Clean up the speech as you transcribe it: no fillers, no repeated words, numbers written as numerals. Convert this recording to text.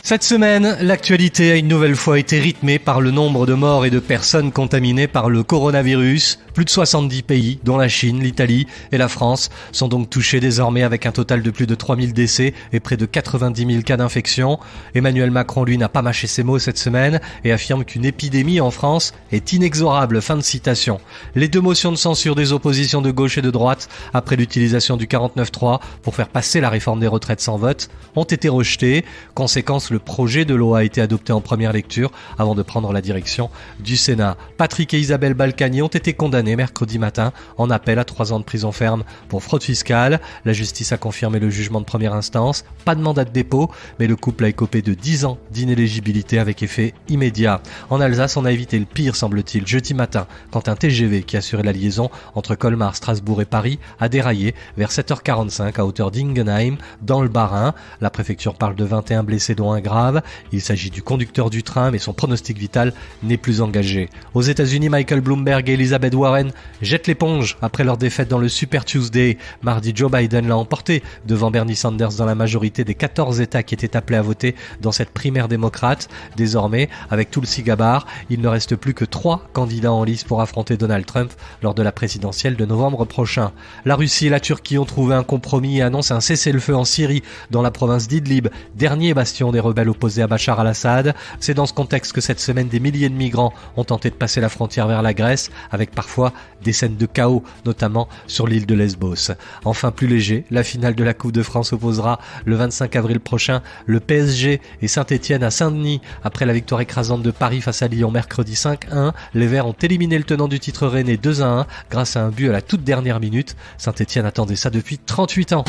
Cette semaine, l'actualité a une nouvelle fois été rythmée par le nombre de morts et de personnes contaminées par le coronavirus. Plus de 70 pays, dont la Chine, l'Italie et la France, sont donc touchés désormais avec un total de plus de 3000 décès et près de 90 000 cas d'infection. Emmanuel Macron, lui, n'a pas mâché ses mots cette semaine et affirme qu'une épidémie en France est inexorable. Fin de citation. Les deux motions de censure des oppositions de gauche et de droite, après l'utilisation du 49.3 pour faire passer la réforme des retraites sans vote, ont été rejetées. Conséquence, le projet de loi a été adopté en première lecture avant de prendre la direction du Sénat. Patrick et Isabelle Balkany ont été condamnés mercredi matin en appel à 3 ans de prison ferme pour fraude fiscale. La justice a confirmé le jugement de première instance. Pas de mandat de dépôt, mais le couple a écopé de 10 ans d'inéligibilité avec effet immédiat. En Alsace, on a évité le pire, semble-t-il, jeudi matin, quand un TGV qui assurait la liaison entre Colmar, Strasbourg et Paris a déraillé vers 7h45 à hauteur d'Ingenheim, dans le Bas-Rhin. La préfecture parle de 21 blessés dont un grave. Il s'agit du conducteur du train, mais son pronostic vital n'est plus engagé. Aux États-Unis, Michael Bloomberg et Elizabeth Warren jettent l'éponge après leur défaite dans le Super Tuesday. Mardi, Joe Biden l'a emporté devant Bernie Sanders dans la majorité des 14 États qui étaient appelés à voter dans cette primaire démocrate. Désormais, avec Tulsi Gabbard, il ne reste plus que 3 candidats en lice pour affronter Donald Trump lors de la présidentielle de novembre prochain. La Russie et la Turquie ont trouvé un compromis et annoncent un cessez-le-feu en Syrie, dans la province d'Idlib, dernier bastion des rebelles opposés à Bachar al-Assad. C'est dans ce contexte que cette semaine, des milliers de migrants ont tenté de passer la frontière vers la Grèce, avec parfois des scènes de chaos, notamment sur l'île de Lesbos. Enfin, plus léger, la finale de la Coupe de France opposera le 25 avril prochain le PSG et Saint-Etienne à Saint-Denis. Après la victoire écrasante de Paris face à Lyon mercredi 5-1, les Verts ont éliminé le tenant du titre rennais 2-1 grâce à un but à la toute dernière minute. Saint-Etienne attendait ça depuis 38 ans.